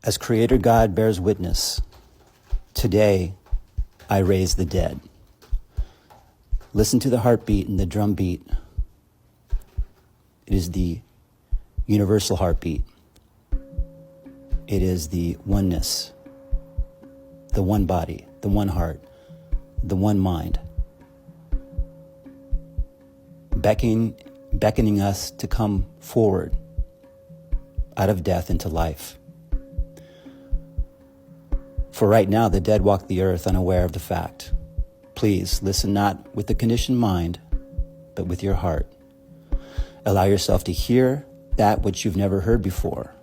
As Creator God bears witness, today I raise the dead. Listen to the heartbeat and the drum beat. It is the universal heartbeat. It is the oneness, the one body, the one heart, the one mind, beckoning us to come forward out of death into life. For right now, the dead walk the earth unaware of the fact. Please listen not with the conditioned mind, but with your heart. Allow yourself to hear that which you've never heard before.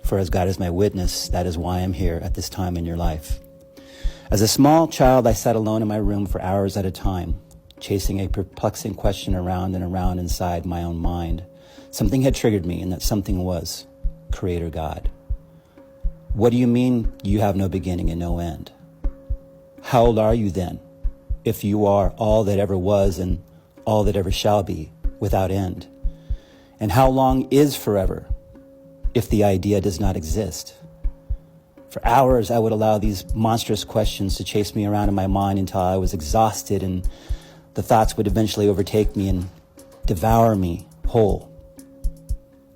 For as God is my witness, that is why I'm here at this time in your life. As a small child, I sat alone in my room for hours at a time, chasing a perplexing question around and around inside my own mind. Something had triggered me, and that something was Creator God. What do you mean you have no beginning and no end? How old are you then, if you are all that ever was and all that ever shall be, without end? And how long is forever, if the idea does not exist? For hours, I would allow these monstrous questions to chase me around in my mind until I was exhausted and the thoughts would eventually overtake me and devour me whole.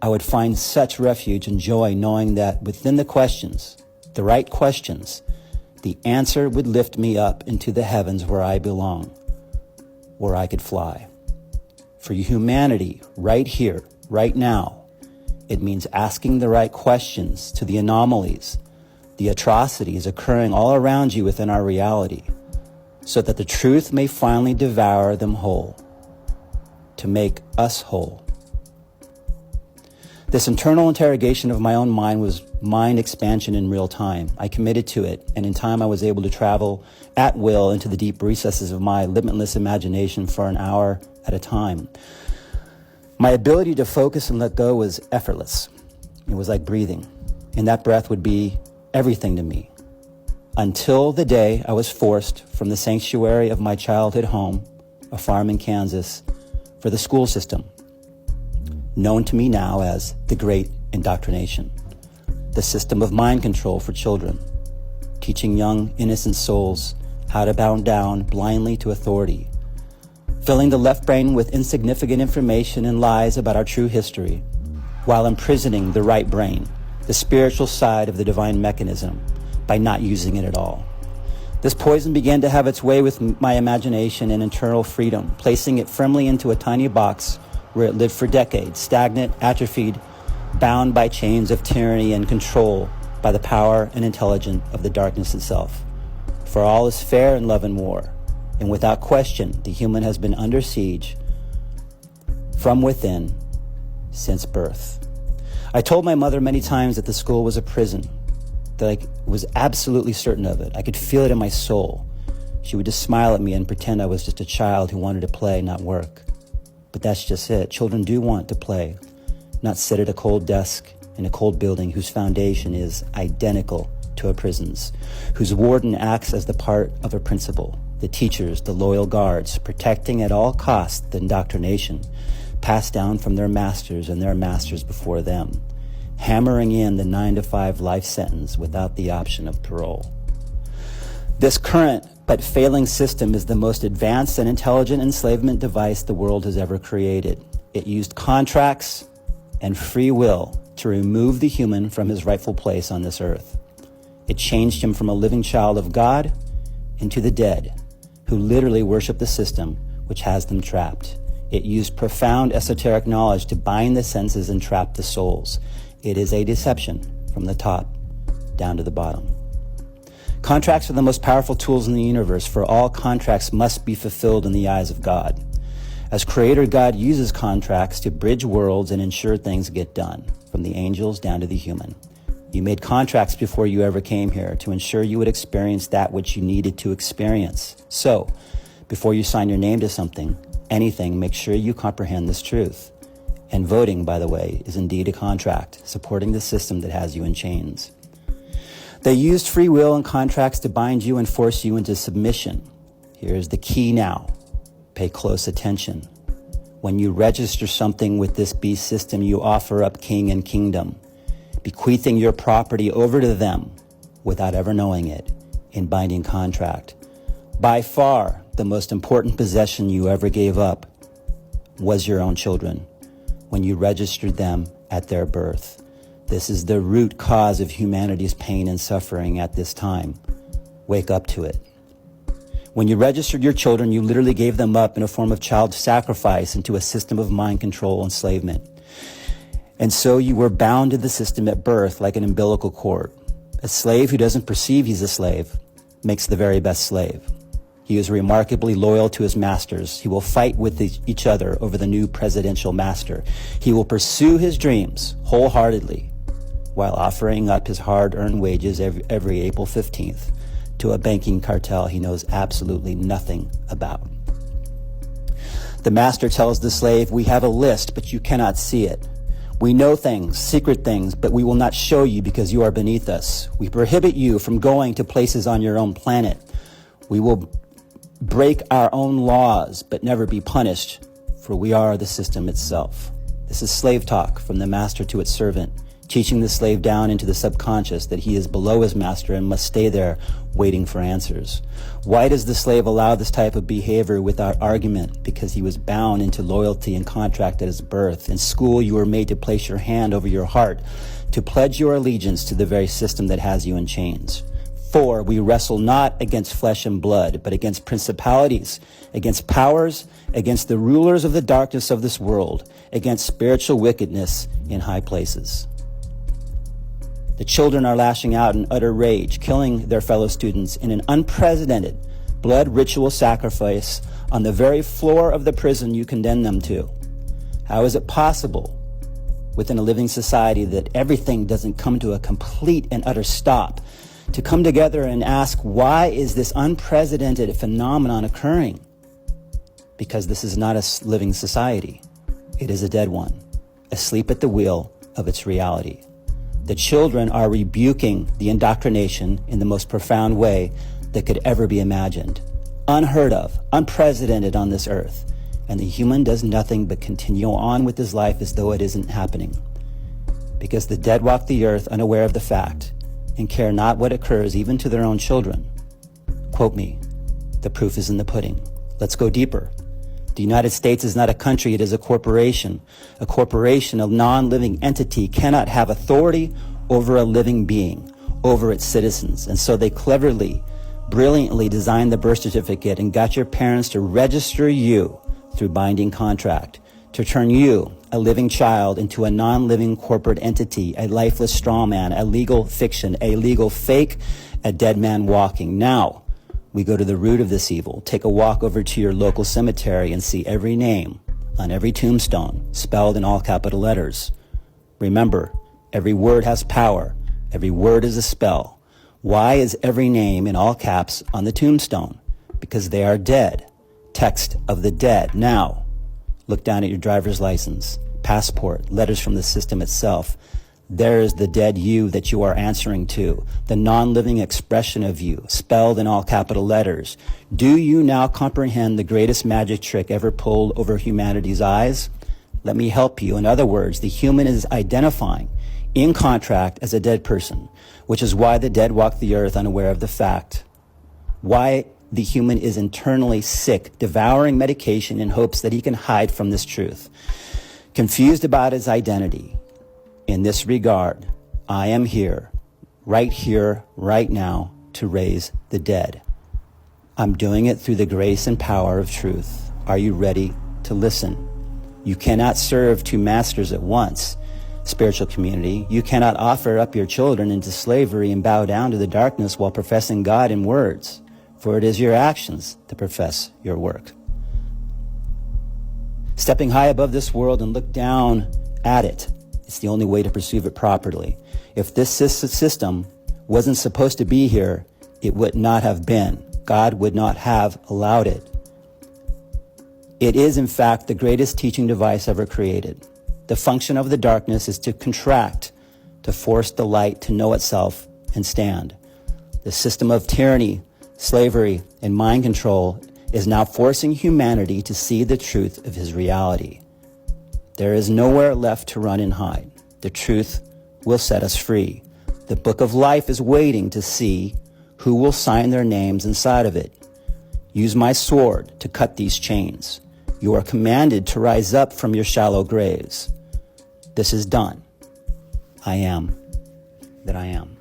I would find such refuge and joy knowing that within the questions, the right questions, the answer would lift me up into the heavens where I belong, where I could fly. For humanity, right here, right now, it means asking the right questions to the anomalies, the atrocities occurring all around you within our reality, so that the truth may finally devour them whole, to make us whole. This internal interrogation of my own mind was mind expansion in real time. I committed to it, and in time I was able to travel at will into the deep recesses of my limitless imagination for an hour at a time. My ability to focus and let go was effortless. It was like breathing, and that breath would be everything to me. Until the day I was forced from the sanctuary of my childhood home, a farm in Kansas, for the school system, known to me now as the Great Indoctrination, the system of mind control for children, teaching young, innocent souls how to bow down blindly to authority, filling the left brain with insignificant information and lies about our true history, while imprisoning the right brain, the spiritual side of the divine mechanism, by not using it at all. This poison began to have its way with my imagination and internal freedom, placing it firmly into a tiny box where it lived for decades, stagnant, atrophied, bound by chains of tyranny and control by the power and intelligence of the darkness itself. For all is fair in love and war, and without question, the human has been under siege from within since birth. I told my mother many times that the school was a prison, that I was absolutely certain of it. I could feel it in my soul. She would just smile at me and pretend I was just a child who wanted to play, not work. But that's just it. Children do want to play, not sit at a cold desk in a cold building whose foundation is identical to a prison's, whose warden acts as the part of a principal, the teachers, the loyal guards, protecting at all costs the indoctrination passed down from their masters and their masters before them, hammering in the 9-to-5 life sentence without the option of parole. This current but failing system is the most advanced and intelligent enslavement device the world has ever created. It used contracts and free will to remove the human from his rightful place on this earth. It changed him from a living child of God into the dead, who literally worship the system which has them trapped. It used profound esoteric knowledge to bind the senses and trap the souls. It is a deception from the top down to the bottom. Contracts are the most powerful tools in the universe, for all contracts must be fulfilled in the eyes of God. As Creator God uses contracts to bridge worlds and ensure things get done, from the angels down to the human. You made contracts before you ever came here to ensure you would experience that which you needed to experience. So, before you sign your name to something, anything, make sure you comprehend this truth. And voting, by the way, is indeed a contract, supporting the system that has you in chains. They used free will and contracts to bind you and force you into submission. Here's the key now. Pay close attention. When you register something with this beast system, you offer up king and kingdom. bequeathing your property over to them without ever knowing it in binding contract. By far, the most important possession you ever gave up was your own children when you registered them at their birth. This is the root cause of humanity's pain and suffering at this time. Wake up to it. When you registered your children, you literally gave them up in a form of child sacrifice into a system of mind control enslavement. And so you were bound to the system at birth like an umbilical cord. A slave who doesn't perceive he's a slave makes the very best slave. He is remarkably loyal to his masters. He will fight with each other over the new presidential master. He will pursue his dreams wholeheartedly while offering up his hard-earned wages every April 15th to a banking cartel he knows absolutely nothing about. The master tells the slave, "We have a list, but you cannot see it. We know things, secret things, but we will not show you because you are beneath us. We prohibit you from going to places on your own planet. We will break our own laws, but never be punished, for we are the system itself." This is slave talk from the master to its servant, teaching the slave down into the subconscious that he is below his master and must stay there waiting for answers. Why does the slave allow this type of behavior without argument? Because he was bound into loyalty and contract at his birth. In school, you were made to place your hand over your heart, to pledge your allegiance to the very system that has you in chains. 4, we wrestle not against flesh and blood, but against principalities, against powers, against the rulers of the darkness of this world, against spiritual wickedness in high places. The children are lashing out in utter rage, killing their fellow students in an unprecedented blood ritual sacrifice on the very floor of the prison you condemn them to. How is it possible within a living society that everything doesn't come to a complete and utter stop, to come together and ask, why is this unprecedented phenomenon occurring? Because this is not a living society. It is a dead one, asleep at the wheel of its reality. The children are rebuking the indoctrination in the most profound way that could ever be imagined. Unheard of, unprecedented on this earth. And the human does nothing but continue on with his life as though it isn't happening. Because the dead walk the earth unaware of the fact and care not what occurs even to their own children. Quote me, the proof is in the pudding. Let's go deeper. The United States is not a country, it is a corporation. A corporation, a non-living entity, cannot have authority over a living being, over its citizens. And so they cleverly, brilliantly designed the birth certificate and got your parents to register you through binding contract, to turn you, a living child, into a non-living corporate entity, a lifeless straw man, a legal fiction, a legal fake, a dead man walking. Now, we go to the root of this evil. Take a walk over to your local cemetery and see every name on every tombstone spelled in all capital letters. Remember, every word has power. Every word is a spell. Why is every name in all caps on the tombstone? Because they are dead. Text of the dead. Now, look down at your driver's license, passport, letters from the system itself. There is the dead you that you are answering to, the non-living expression of you, spelled in all capital letters. Do you now comprehend the greatest magic trick ever pulled over humanity's eyes? Let me help you. In other words, the human is identifying in contract as a dead person, which is why the dead walk the earth unaware of the fact. Why the human is internally sick, devouring medication in hopes that he can hide from this truth. Confused about his identity. In this regard, I am here, right now, to raise the dead. I'm doing it through the grace and power of truth. Are you ready to listen? You cannot serve two masters at once, spiritual community. You cannot offer up your children into slavery and bow down to the darkness while professing God in words, for it is your actions that profess your work. Stepping high above this world and look down at it. It's the only way to perceive it properly. If this system wasn't supposed to be here, it would not have been. God would not have allowed it. It is, in fact, the greatest teaching device ever created. The function of the darkness is to contract, to force the light to know itself and stand. The system of tyranny, slavery, and mind control is now forcing humanity to see the truth of his reality. There is nowhere left to run and hide. The truth will set us free. The book of life is waiting to see who will sign their names inside of it. Use my sword to cut these chains. You are commanded to rise up from your shallow graves. This is done. I am that I am.